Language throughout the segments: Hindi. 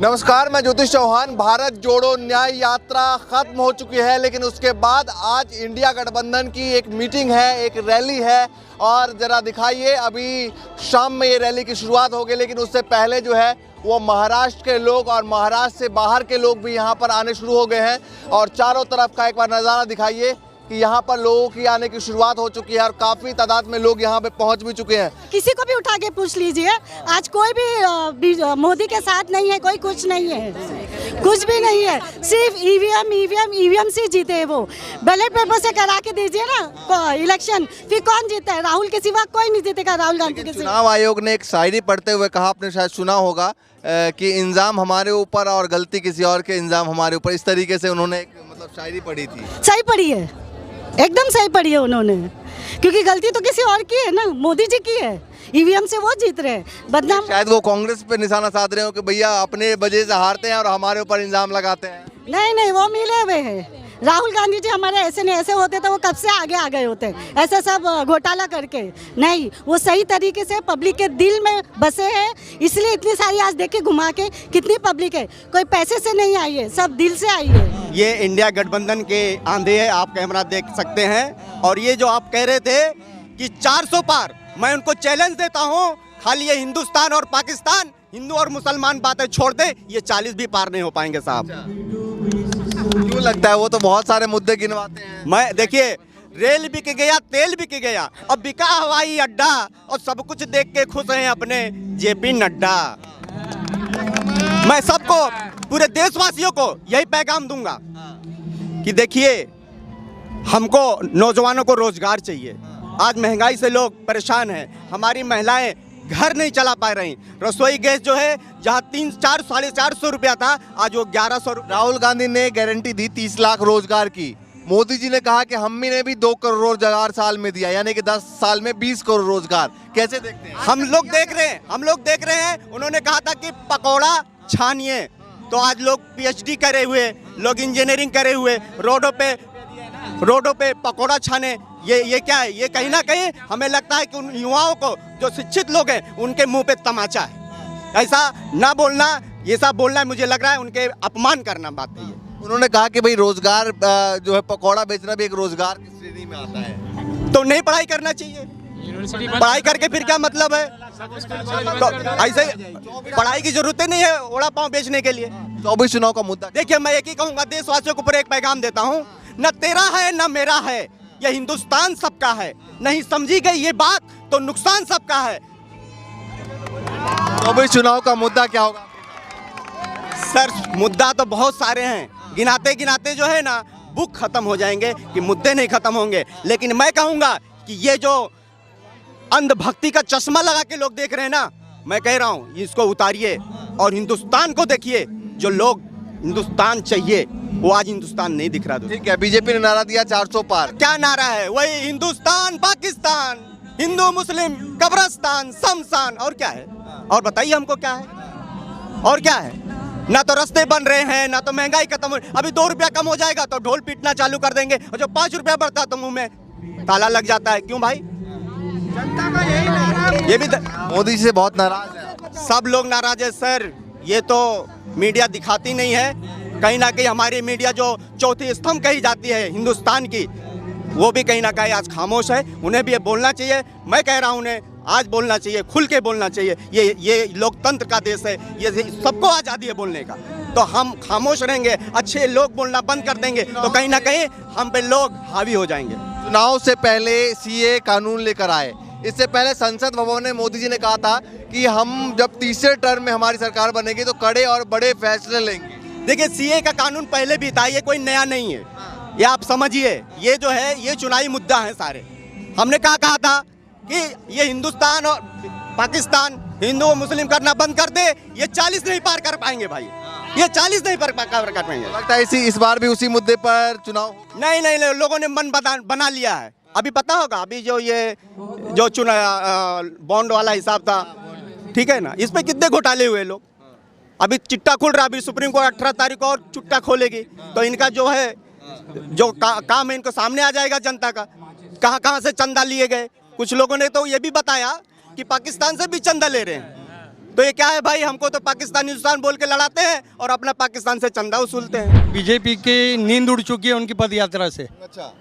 नमस्कार, मैं ज्योतिष चौहान। भारत जोड़ो न्याय यात्रा खत्म हो चुकी है, लेकिन उसके बाद आज इंडिया गठबंधन की एक मीटिंग है, एक रैली है। और ज़रा दिखाइए, अभी शाम में ये रैली की शुरुआत हो गई, लेकिन उससे पहले जो है वो महाराष्ट्र के लोग और महाराष्ट्र से बाहर के लोग भी यहाँ पर आने शुरू हो गए हैं। और चारों तरफ का एक बार नज़ारा दिखाइए कि यहाँ पर लोगों की आने की शुरुआत हो चुकी है और काफ़ी तादाद में लोग यहाँ पे पहुँच भी चुके हैं। किसी को भी उठा के पूछ लीजिए, आज कोई भी मोदी के साथ नहीं है, कोई कुछ नहीं है, कुछ भी नहीं है। सिर्फ ईवीएम से जीते हैं वो। बैलेट पेपर से करा के दीजिए ना इलेक्शन, फिर कौन जीता है? राहुल के सिवा कोई नहीं जीतेगा, राहुल गांधी के सिवा। चुनाव आयोग ने एक शायरी पढ़ते हुए कहा, आपने शायद सुना होगा कि इंजाम हमारे ऊपर और गलती किसी और के इंजाम हमारे ऊपर। इस तरीके से उन्होंने एक शायरी पढ़ी थी। सही पढ़ी है, एकदम सही पढ़ी है उन्होंने, क्योंकि गलती तो किसी और की है ना, मोदी जी की है। ईवीएम से वो जीत रहे हैं, बदनाम। शायद वो कांग्रेस पे निशाना साध रहे हो कि भैया अपने वजह से हारते हैं और हमारे ऊपर इंजाम लगाते हैं। नहीं, वो मिले हुए हैं। राहुल गांधी जी हमारे ऐसे नहीं, ऐसे होते तो वो कब से आगे आ गए होते, ऐसे सब घोटाला करके नहीं। वो सही तरीके से पब्लिक के दिल में बसे हैं, इसलिए इतनी सारी आज देखिए घुमा के कितनी पब्लिक है। कोई पैसे से नहीं आई है, सब दिल से आई है। ये इंडिया गठबंधन के आंधे है, आप कैमरा देख सकते हैं। और ये जो आप कह रहे थे कि 400 पार, मैं उनको चैलेंज देता हूँ, खाली ये हिंदुस्तान और पाकिस्तान, हिंदू और मुसलमान बातें छोड़ दे, ये 40 भी पार नहीं हो पाएंगे साहब। क्यों लगता है? वो तो बहुत सारे मुद्दे गिनवाते हैं। मैं देखिए, रेल बिक गया, तेल बिक गया, अब बिका हवाई अड्डा, और सब कुछ देख के खुश हैं अपने जेपी नड्डा। मैं सबको, पूरे देशवासियों को यही पैगाम दूंगा कि देखिए, हमको नौजवानों को रोजगार चाहिए। आज महंगाई से लोग परेशान हैं, हमारी महिलाएं घर नहीं चला पा रही। रसोई गैस जो है, जहां 300, 450 रुपया था, आज वो 1100 रुपया। राहुल गांधी ने गारंटी दी 30 लाख रोजगार की। मोदी जी ने कहा कि हम ने भी 2 करोड़ रोजगार साल में दिया, यानी कि 10 साल में 20 करोड़ रोजगार। कैसे देखते हैं? हम लोग देख रहे हैं। उन्होंने कहा था कि पकौड़ा छानिए, तो आज लोग पीएचडी करे हुए, लोग इंजीनियरिंग करे हुए रोडों पे पकौड़ा छाने। ये क्या है? ये कहीं ना कहीं हमें लगता है कि उन युवाओं को, जो शिक्षित लोग हैं, उनके मुंह पे तमाचा है। ऐसा ना बोलना, ये सब बोलना है, मुझे लग रहा है उनके अपमान करना बात है। उन्होंने कहा कि भाई रोजगार जो है, पकौड़ा बेचना भी एक रोजगार की श्रेणी में आता है। तो नहीं पढ़ाई करना चाहिए? पढ़ाई करके फिर क्या मतलब है? तो ऐसे पढ़ाई की जरूरत नहीं है वड़ा पाव बेचने के लिए। 24 चुनाव का मुद्दा। देखिए, मैं एक ही कहूंगा, देशवासियों को ऊपर एक पैगाम देता हूँ, न तेरा है न मेरा है, यह हिंदुस्तान सबका है। नहीं समझी गई ये बात तो नुकसान सबका है। 24 चुनाव का मुद्दा क्या होगा? सर, मुद्दा तो बहुत सारे हैं, गिनाते गिनाते जो है ना बुक खत्म हो जाएंगे कि मुद्दे नहीं खत्म होंगे। लेकिन मैं कहूंगा कि ये जो अंधभक्ति का चश्मा लगा के लोग देख रहे हैं ना, मैं कह रहा हूं इसको उतारिए और हिंदुस्तान को देखिए। जो लोग हिंदुस्तान चाहिए, वो आज हिंदुस्तान नहीं दिख रहा। ठीक है, बीजेपी ने नारा दिया 400 पार। क्या नारा है? वही हिंदुस्तान पाकिस्तान, हिंदू मुस्लिम कब्रिस्तान शमशान। और क्या है? और बताइए हमको क्या है? और क्या है? ना तो रास्ते बन रहे हैं, ना तो महंगाई खत्म हो। अभी 2 रुपया कम हो जाएगा तो ढोल पीटना चालू कर देंगे, और जो 5 रुपया बढ़ता तो मुंह में ताला लग जाता है। क्यों भाई? जनता का यही नारा। ये भी मोदी से बहुत नाराज है। सब लोग नाराज है सर। ये तो मीडिया दिखाती नहीं है। कहीं ना कहीं हमारी मीडिया जो चौथी स्तंभ कही जाती है हिंदुस्तान की, वो भी कहीं ना कहीं आज खामोश है। उन्हें भी ये बोलना चाहिए। मैं कह रहा हूँ उन्हें आज बोलना चाहिए, खुल के बोलना चाहिए। ये लोकतंत्र का देश है, ये सबको आज़ादी है बोलने का। तो हम खामोश रहेंगे, अच्छे लोग बोलना बंद कर देंगे, तो कहीं ना कहीं हम पे लोग हावी हो जाएंगे। चुनाव से पहले सीए कानून लेकर आए। इससे पहले संसद भवन में मोदी जी ने कहा था कि हम जब तीसरे टर्म में हमारी सरकार बनेगी तो कड़े और बड़े फैसले लेंगे। देखिए, सीए का कानून पहले भी था, ये कोई नया नहीं है। ये आप समझिए, ये जो है ये चुनावी मुद्दा है सारे। हमने कहा था कि ये हिंदुस्तान और पाकिस्तान, हिंदू और मुस्लिम करना बंद कर दे, ये 40 नहीं पार कर पाएंगे भाई, ये 40 नहीं पार कर पाएंगे। लगता है इस बार भी उसी मुद्दे पर चुनाव? नहीं, लोगों ने मन बना लिया है। अभी पता होगा, अभी जो चुनाव बॉन्ड वाला हिसाब था, ठीक है ना, इस पे कितने घोटाले हुए लोग। अभी चिट्टा खुल रहा, अभी सुप्रीम कोर्ट 18 तारीख को और चिट्टा खोलेगी, तो इनका जो है जो काम है इनको सामने आ जाएगा जनता का, कहाँ से चंदा लिए गए। कुछ लोगों ने तो ये भी बताया कि पाकिस्तान से भी चंदा ले रहे हैं। तो ये क्या है भाई, हमको तो पाकिस्तान हिंदुस्तान बोल के लड़ाते हैं और अपना पाकिस्तान से चंदा वसूलते हैं। बीजेपी की नींद उड़ चुकी है उनकी पद यात्रा से। अच्छा,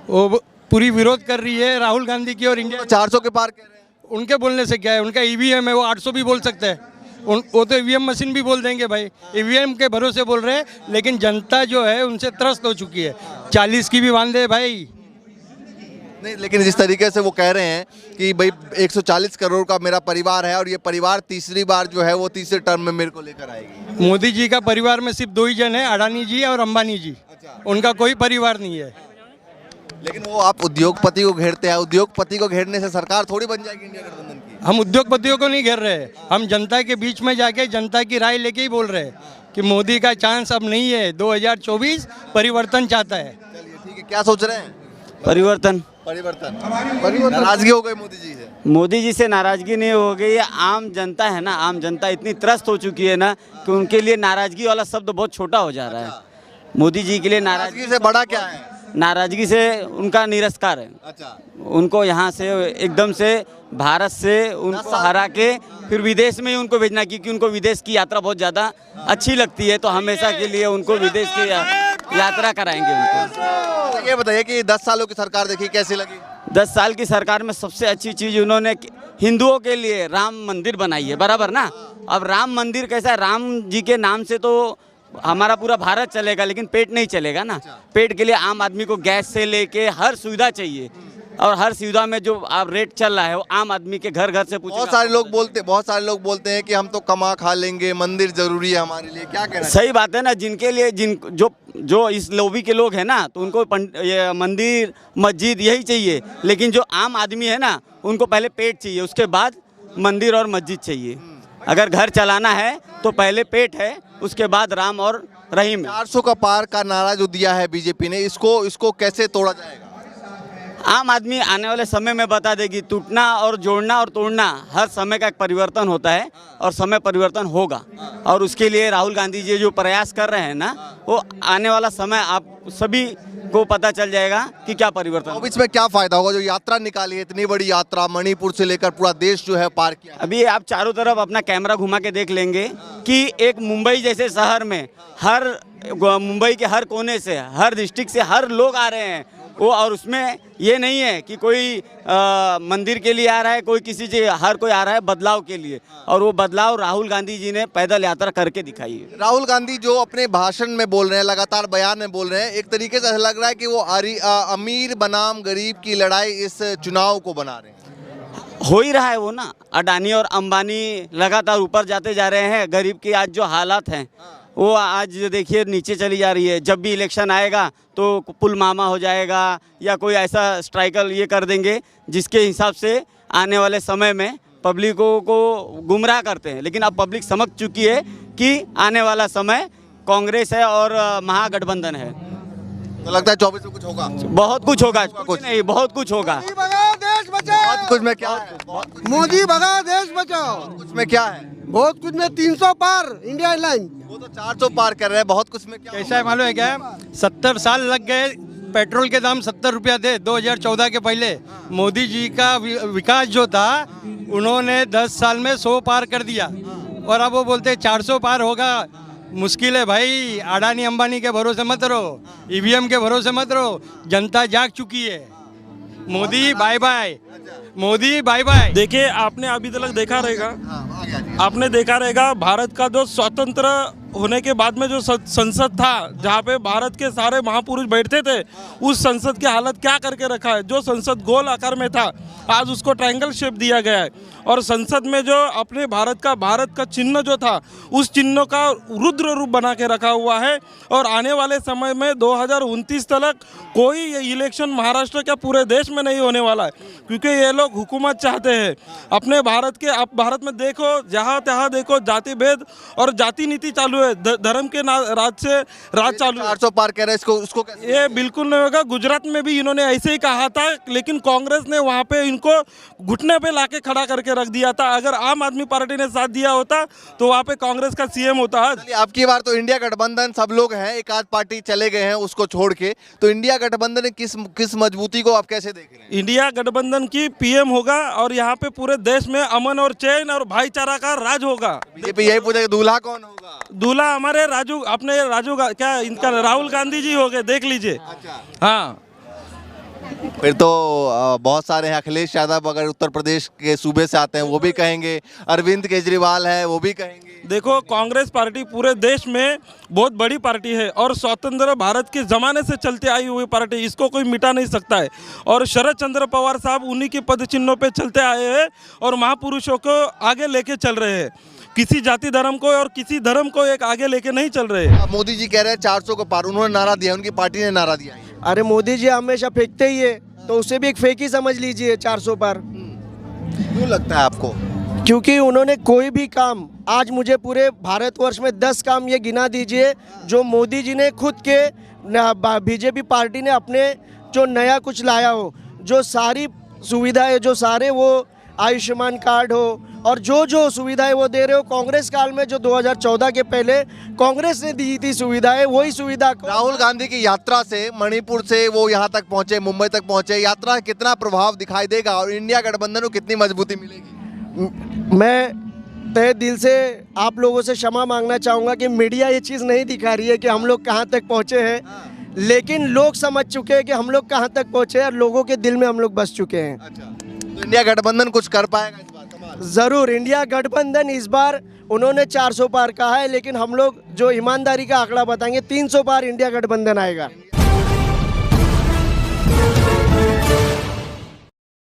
वो पूरी विरोध कर रही है राहुल गांधी की और इंडिया। 400 के पार कह रहे हैं। उनके बोलने से क्या है, उनका ईवीएम है, वो 800 भी बोल सकते हैं। वो तो ईवीएम मशीन भी बोल देंगे भाई, ईवीएम के भरोसे बोल रहे हैं। लेकिन जनता जो है उनसे त्रस्त हो चुकी है। 40 की भी बांधे भाई। नहीं, लेकिन जिस तरीके से वो कह रहे हैं कि भाई 140 करोड़ का मेरा परिवार है और ये परिवार तीसरी बार जो है वो तीसरे टर्म में मेरे को लेकर आएगी। मोदी जी का परिवार में सिर्फ 2 ही जन है, अडानी जी और अंबानी जी। उनका कोई परिवार नहीं है। लेकिन वो आप उद्योगपति को घेरते हैं, उद्योगपति को घेरने से सरकार थोड़ी बन जाएगी इंडिया गठबंधन की। हम उद्योगपतियों को नहीं घेर रहे, हम जनता के बीच में जाके जनता की राय लेके ही बोल रहे हैं कि मोदी का चांस अब नहीं है। 2024 परिवर्तन चाहता है। चलिए ठीक है, क्या सोच रहे हैं? परिवर्तन नाराजगी हो गई मोदी जी से? मोदी जी से नाराजगी नहीं हो गई, आम जनता है ना, आम जनता इतनी त्रस्त हो चुकी है ना कि उनके लिए नाराजगी वाला शब्द बहुत छोटा हो जा रहा है। मोदी जी के लिए नाराजगी से बड़ा क्या है? नाराजगी से उनका निरस्कार है। अच्छा, उनको यहाँ से एकदम से भारत से उनको हरा के फिर विदेश में ही उनको भेजना, क्योंकि उनको विदेश की यात्रा बहुत ज़्यादा अच्छी लगती है। तो हमेशा के लिए उनको विदेश की यात्रा कराएंगे उनको। ये बताइए कि 10 सालों की सरकार देखी, कैसी लगी? 10 साल की सरकार में सबसे अच्छी चीज़ उन्होंने हिंदुओं के लिए राम मंदिर बनाई है, बराबर ना। अब राम मंदिर कैसा है, राम जी के नाम से तो हमारा पूरा भारत चलेगा, लेकिन पेट नहीं चलेगा ना। पेट के लिए आम आदमी को गैस से लेके हर सुविधा चाहिए, और हर सुविधा में जो आप रेट चल रहा है वो आम आदमी के घर घर से पूछेगा। बहुत सारे लोग बोलते हैं कि हम तो कमा खा लेंगे, मंदिर जरूरी है हमारे लिए। क्या कहना? सही बात है ना, जिनके लिए जो इस लोबी के लोग हैं ना, तो उनको ये मंदिर मस्जिद यही चाहिए। लेकिन जो आम आदमी है ना, उनको पहले पेट चाहिए, उसके बाद मंदिर और मस्जिद चाहिए। अगर घर चलाना है तो पहले पेट है, उसके बाद राम और रहीम। 400 का पार का नारा जो दिया है बीजेपी ने, इसको कैसे तोड़ा जाएगा? आम आदमी आने वाले समय में बता देगी। टूटना और जोड़ना और तोड़ना हर समय का एक परिवर्तन होता है, और समय परिवर्तन होगा। और उसके लिए राहुल गांधी जी जो प्रयास कर रहे हैं ना, वो आने वाला समय आप सभी को पता चल जाएगा कि क्या परिवर्तन। अब इसमें क्या फायदा होगा? जो यात्रा निकाली है, इतनी बड़ी यात्रा, मणिपुर से लेकर पूरा देश जो है पार किया। अभी आप चारों तरफ अपना कैमरा घुमा के देख लेंगे कि एक मुंबई जैसे शहर में मुंबई के हर कोने से, हर डिस्ट्रिक्ट से हर लोग आ रहे हैं वो। और उसमें ये नहीं है कि कोई मंदिर के लिए आ रहा है, कोई किसी से, हर कोई आ रहा है बदलाव के लिए। और वो बदलाव राहुल गांधी जी ने पैदल यात्रा करके दिखाई है। राहुल गांधी जो अपने भाषण में बोल रहे हैं, लगातार बयान में बोल रहे हैं, एक तरीके से ऐसा लग रहा है कि वो अमीर बनाम गरीब की लड़ाई इस चुनाव को बना रहे हैं। हो ही रहा है वो ना। अडानी और अंबानी लगातार ऊपर जाते जा रहे हैं। गरीब की आज जो हालात हैं वो आज देखिए नीचे चली जा रही है। जब भी इलेक्शन आएगा तो पुलवामा हो जाएगा या कोई ऐसा स्ट्राइकल ये कर देंगे जिसके हिसाब से आने वाले समय में पब्लिकों को गुमराह करते हैं। लेकिन अब पब्लिक समझ चुकी है कि आने वाला समय कांग्रेस है और महागठबंधन है। तो लगता है 24 में कुछ होगा? बहुत कुछ होगा, कुछ नहीं, बहुत कुछ होगा। देश बचाओ। बहुत कुछ में क्या है? मोदी भगा देश बचाओ। कुछ में क्या है? बहुत कुछ में 300 पार इंडिया लाइन। वो तो 400 पार कर रहे हैं। बहुत कुछ में क्या? कैसा है मालूम है क्या? 70 साल लग गए, पेट्रोल के दाम 70 रुपया थे 2014 के पहले। मोदी जी का विकास जो था उन्होंने 10 साल में 100 पार कर दिया, और अब वो बोलते 400 पार होगा। मुश्किल है भाई। अडानी अंबानी के भरोसे मत रहो, ईवीएम के भरोसे मत रहो। जनता जाग चुकी है। Modi bye bye, Modi bye bye. देखिए, आपने अभी तक देखा रहेगा भारत का जो स्वतंत्र होने के बाद में जो संसद था, जहाँ पे भारत के सारे महापुरुष बैठते थे, उस संसद की हालत क्या करके रखा है। जो संसद गोल आकार में था, आज उसको ट्रायंगल शेप दिया गया है। और संसद में जो अपने भारत का चिन्ह जो था, उस चिन्ह का रुद्र रूप बना के रखा हुआ है। और आने वाले समय में 2029 तक कोई इलेक्शन महाराष्ट्र के पूरे देश में नहीं होने वाला है, क्योंकि ये लोग हुकूमत चाहते हैं अपने भारत के। आप भारत में देखो, जहाँ तहाँ देखो, जाति भेद और जाति नीति चालू है, धर्म के राज से राज चालू है। 400 पार कह रहे हैं, उसको ये बिल्कुल नहीं होगा। गुजरात में भी इन्होंने ऐसे ही कहा था, लेकिन कांग्रेस ने वहाँ पे इनको घुटने पे लाके खड़ा करके रख दिया था। अगर आम आदमी पार्टी ने साथ दिया होता तो वहाँ पे कांग्रेस का सीएम होता है। अब की बार तो इंडिया गठबंधन सब लोग हैं, एक आध पार्टी चले गए हैं उसको छोड़ के, तो इंडिया गठबंधन किस मजबूती को आप कैसे देख रहे हैं? इंडिया गठबंधन की पीएम होगा और यहाँ पे पूरे देश में अमन और चैन और भाईचारा भाईचारा का राज होगा। बीजेपी यही पूछे दूल्हा कौन होगा? दूल्हा हमारे क्या इनका राहुल गांधी जी हो गए, देख लीजिए। हाँ, फिर तो बहुत सारे हैं। अखिलेश यादव अगर उत्तर प्रदेश के सूबे से आते हैं वो भी कहेंगे, अरविंद केजरीवाल है वो भी कहेंगे। देखो कांग्रेस पार्टी पूरे देश में बहुत बड़ी पार्टी है और स्वतंत्र भारत के ज़माने से चलते आई हुई पार्टी, इसको कोई मिटा नहीं सकता है। और शरद चंद्र पवार साहब उन्हीं के पद चिन्हों पे चलते आए हैं और महापुरुषों को आगे लेके चल रहे हैं। किसी जाति धर्म को और किसी धर्म को एक आगे लेके नहीं चल रहे। अब मोदी जी कह रहे हैं 400 को पार, उन्होंने नारा दिया, उनकी पार्टी ने नारा दिया है। अरे मोदी जी हमेशा फेंकते ही है, तो उसे भी एक फेक ही समझ लीजिए 400 पार। क्यों लगता है आपको? क्योंकि उन्होंने कोई भी काम, आज मुझे पूरे भारतवर्ष में 10 काम ये गिना दीजिए जो मोदी जी ने खुद के बीजेपी पार्टी ने अपने जो नया कुछ लाया हो, जो सारी सुविधाएं, जो सारे वो आयुष्मान कार्ड हो और जो सुविधाएं वो दे रहे हो, कांग्रेस काल में जो 2014 के पहले कांग्रेस ने दी थी सुविधाएं, वही सुविधा को राहुल गांधी की यात्रा से मणिपुर से वो यहाँ तक पहुंचे, मुंबई तक पहुंचे, यात्रा का कितना प्रभाव दिखाई देगा और इंडिया गठबंधन को कितनी मजबूती मिलेगी? मैं तहे दिल से आप लोगों से क्षमा मांगना चाहूँगा कि मीडिया ये चीज़ नहीं दिखा रही है कि हम लोग कहाँ तक पहुँचे हैं, लेकिन लोग समझ चुके हैं कि हम लोग कहाँ तक पहुँचे हैं और लोगों के दिल में हम लोग बस चुके हैं। तो इंडिया गठबंधन कुछ कर पाएगा इस बार? कमाल। ज़रूर इंडिया गठबंधन इस बार, उन्होंने 400 पार कहा है, लेकिन हम लोग जो ईमानदारी का आंकड़ा बताएंगे 300 पार इंडिया गठबंधन आएगा।